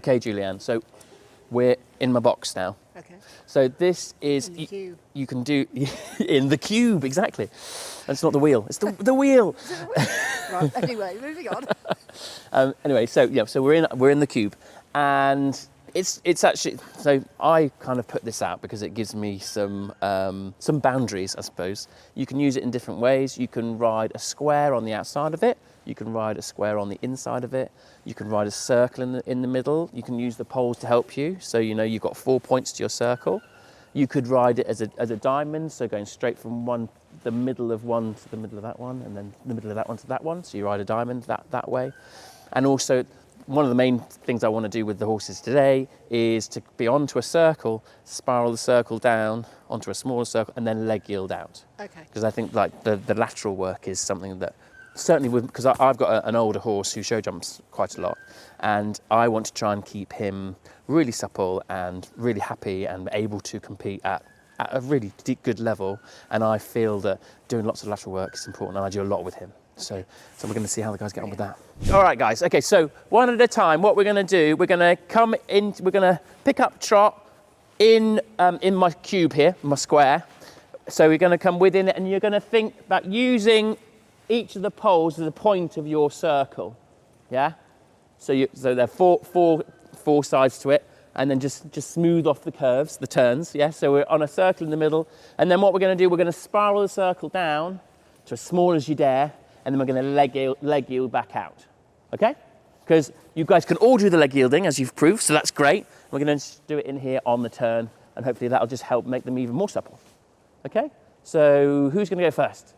Okay, Julianne, so we're in my box now. Okay. So this is, you can do, in the cube, exactly. That's not the wheel, it's the wheel. Right, anyway, moving on. Anyway, so we're in the cube, and it's actually, so I kind of put this out because it gives me some boundaries, I suppose. You can use it in different ways. You can ride a square on the outside of it. You can ride a square on the inside of it. You can ride a circle in the middle. You can use the poles to help you. So, you know, you've got 4 points to your circle. You could ride it as a diamond, so going straight from the middle of one to the middle of that one, and then the middle of that one to that one. So you ride a diamond that way. And also, one of the main things I want to do with the horses today is to be onto a circle, spiral the circle down onto a smaller circle, and then leg yield out. Okay. Because I think like the lateral work is something that certainly, because I've got an older horse who show jumps quite a lot, and I want to try and keep him really supple and really happy and able to compete at a really good level. And I feel that doing lots of lateral work is important, and I do a lot with him. So we're going to see how the guys get on with that. All right, guys. Okay, so one at a time. What we're going to do, we're going to come in. We're going to pick up Trot in my cube here, my square. So we're going to come within it, and you're going to think about using each of the poles as a point of your circle. Yeah. So there are four sides to it, and then just smooth off the curves, the turns. Yeah. So we're on a circle in the middle, and then what we're going to do, we're going to spiral the circle down to as small as you dare. And then we're going to leg yield back out, okay? Because you guys can all do the leg yielding, as you've proved, so that's great. We're going to do it in here on the turn, and hopefully that'll just help make them even more supple, okay? So who's going to go first?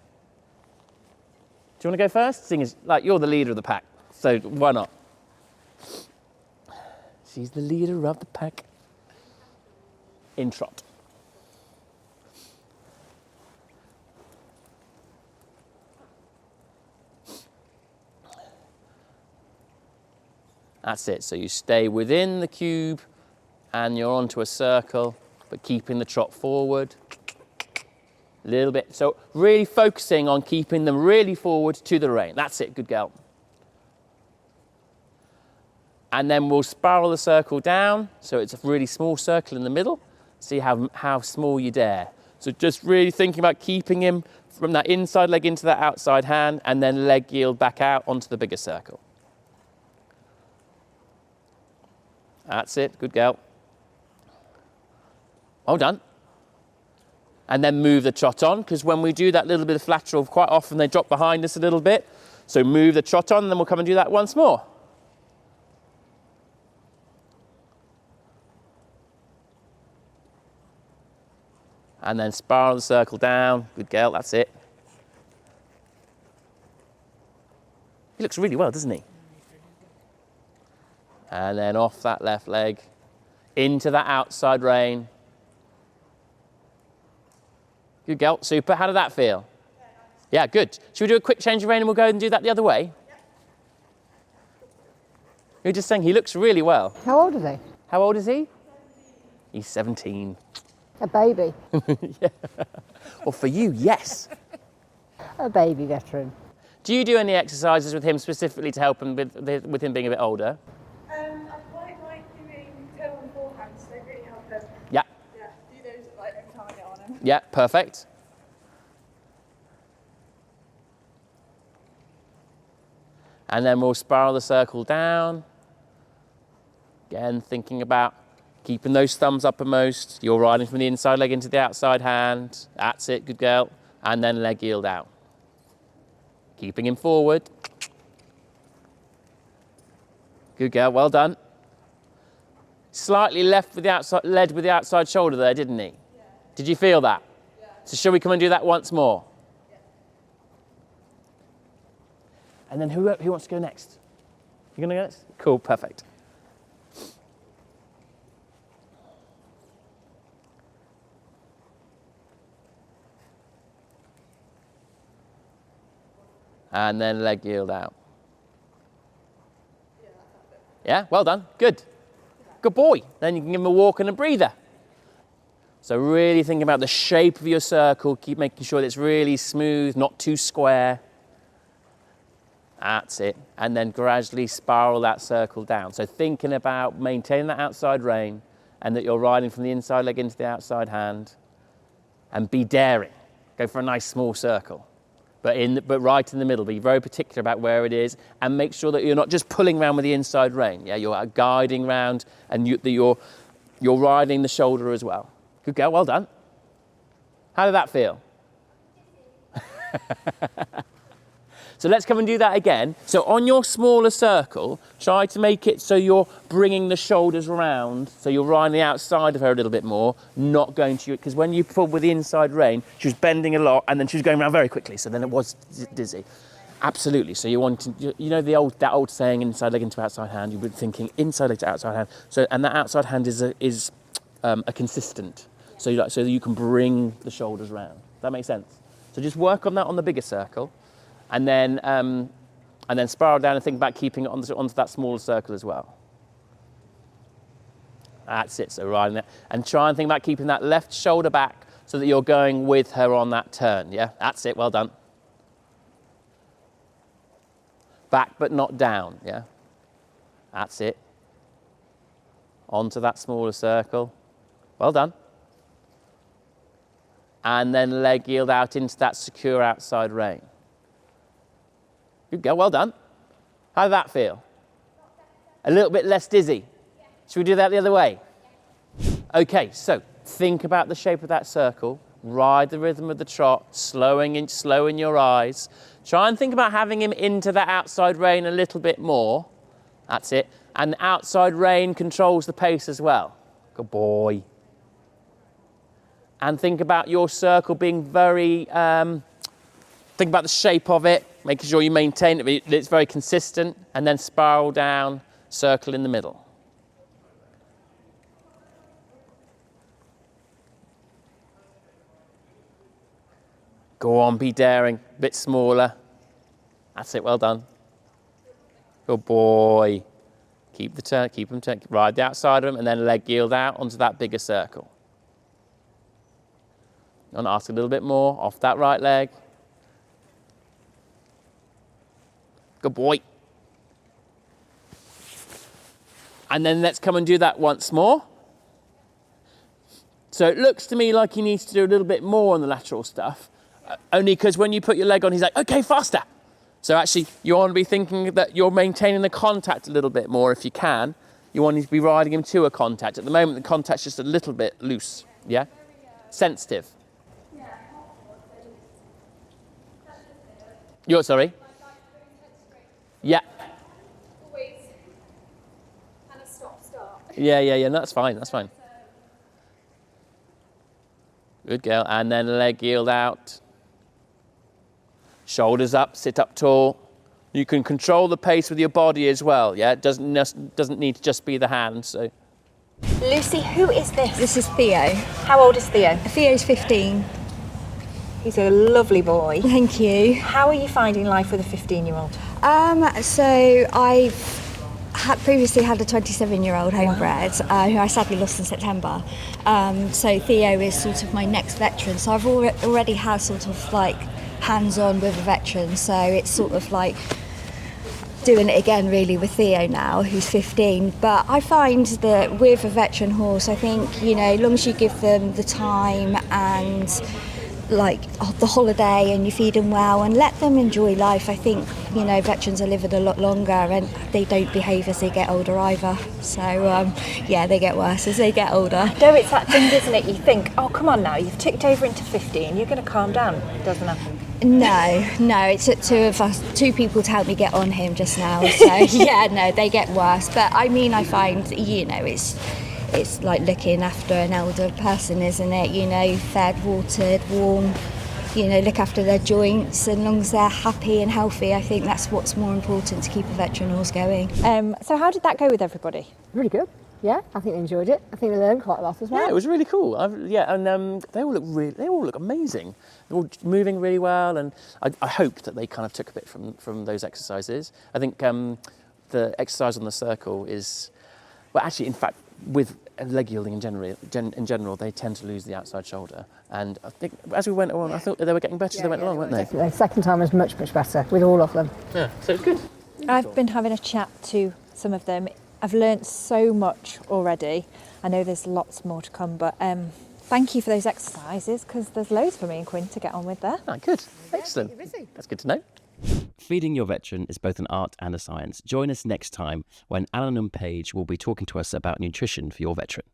Do you want to go first? Seeing as, like, you're the leader of the pack, so why not? She's the leader of the pack in Trot. That's it, so you stay within the cube and you're onto a circle, but keeping the trot forward a little bit. So really focusing on keeping them really forward to the rein. That's it, good girl. And then we'll spiral the circle down, so it's a really small circle in the middle. See how small you dare. So just really thinking about keeping him from that inside leg into that outside hand, and then leg yield back out onto the bigger circle. That's it, good girl. Well done. And then move the trot on, because when we do that little bit of lateral, quite often they drop behind us a little bit. So move the trot on, and then we'll come and do that once more. And then spiral the circle down. Good girl, that's it. He looks really well, doesn't he? And then off that left leg, into that outside rein. Good girl, super. How did that feel? Yeah, good. Should we do a quick change of rein and we'll go and do that the other way? Yeah. You're just saying he looks really well. How old is he? How old is he? 17. He's 17. A baby. Yeah. Well, for you, yes. A baby veteran. Do you do any exercises with him specifically to help him with him being a bit older? I quite like doing toe and forehands, they really help him. Yeah. Yeah, do those like every time I get on him. Yeah, perfect. And then we'll spiral the circle down. Again, thinking about keeping those thumbs uppermost. You're riding from the inside leg into the outside hand. That's it, good girl. And then leg yield out. Keeping him forward. Good girl, well done. Slightly left with the outside, led with the outside shoulder there, didn't he? Yeah. Did you feel that? Yeah. So shall we come and do that once more? Yeah. And then who wants to go next? You gonna go next? Cool, perfect. And then leg yield out. Yeah, well done, good. Good boy. Then you can give him a walk and a breather. So really thinking about the shape of your circle, keep making sure that it's really smooth, not too square. That's it. And then gradually spiral that circle down. So thinking about maintaining that outside rein and that you're riding from the inside leg into the outside hand, and be daring. Go for a nice small circle, but right in the middle. Be very particular about where it is, and make sure that you're not just pulling around with the inside rein. Yeah, you're guiding round, and you're riding the shoulder as well. Good girl, well done. How did that feel? So let's come and do that again. So on your smaller circle, try to make it so you're bringing the shoulders around, so you're riding the outside of her a little bit more, not going to you, because when you pulled with the inside rein, she was bending a lot and then she was going around very quickly, so then it was dizzy. Absolutely. So you want to, you know, that old saying, inside leg into outside hand. You've been thinking inside leg to outside hand. So, and that outside hand is a consistent. So you can bring the shoulders round. That makes sense. So just work on that on the bigger circle. And then spiral down and think about keeping it onto that smaller circle as well. That's it, so riding it. And try and think about keeping that left shoulder back so that you're going with her on that turn, yeah? That's it, well done. Back but not down, yeah? That's it. Onto that smaller circle. Well done. And then leg yield out into that secure outside rein. Good girl, well done. How did that feel? A little bit less dizzy. Should we do that the other way? Okay, so think about the shape of that circle. Ride the rhythm of the trot, slow in your eyes. Try and think about having him into that outside rein a little bit more. That's it. And the outside rein controls the pace as well. Good boy. And think about your circle being very, think about the shape of it, making sure you maintain it, it's very consistent, and then spiral down, circle in the middle. Go on, be daring, a bit smaller. That's it, well done. Good boy. Keep the turn, keep them turn, ride the outside of them, and then leg yield out onto that bigger circle. And ask a little bit more, off that right leg. Good boy. And then let's come and do that once more. So it looks to me like he needs to do a little bit more on the lateral stuff, only because when you put your leg on, he's like, okay, faster. So actually, you want to be thinking that you're maintaining the contact a little bit more if you can. You want to be riding him to a contact. At the moment, the contact's just a little bit loose, yeah? Sensitive. You're sorry? Yeah. Always and a stop-start. Yeah, no, that's fine, that's fine. Good girl, and then leg yield out. Shoulders up, sit up tall. You can control the pace with your body as well, yeah? It doesn't need to just be the hand, so. Lucy, who is this? This is Theo. How old is Theo? Theo's 15. He's a lovely boy. Thank you. How are you finding life with a 15-year-old? So I've previously had a 27-year-old homebred who I sadly lost in September. So Theo is sort of my next veteran. So I've already had sort of like hands-on with a veteran. So it's sort of like doing it again really with Theo now, who's 15. But I find that with a veteran horse, I think, you know, as long as you give them the time and like the holiday and you feed them well and let them enjoy life, I think, you know, veterans are living a lot longer and they don't behave as they get older either. So yeah, they get worse as they get older. No, it's that thing, isn't it? You think, oh, come on now, you've ticked over into 15, you're going to calm down. It doesn't happen. No, it took two people to help me get on him just now. So yeah, no, they get worse. But I mean, I find, you know, it's like looking after an elder person, isn't it? You know, fed, watered, warm, you know, look after their joints, and as long as they're happy and healthy, I think that's what's more important to keep a veteran horse going. So how did that go with everybody? Really good. Yeah, I think they enjoyed it. I think they learned quite a lot as well. Yeah, it was really cool. They all look amazing. They're all moving really well, and I hope that they kind of took a bit from those exercises. I think the exercise on the circle is, well, actually, in fact, with and leg yielding in general, they tend to lose the outside shoulder. And I think as we went on, I thought they were getting better as they went along, weren't they? Definitely. The second time was much, much better with all of them. Yeah, so it's good. I've been having a chat to some of them. I've learnt so much already. I know there's lots more to come, but thank you for those exercises, because there's loads for me and Quinn to get on with there. Ah, good. Excellent. That's good to know. Feeding your veteran is both an art and a science. Join us next time when Alan and Paige will be talking to us about nutrition for your veteran.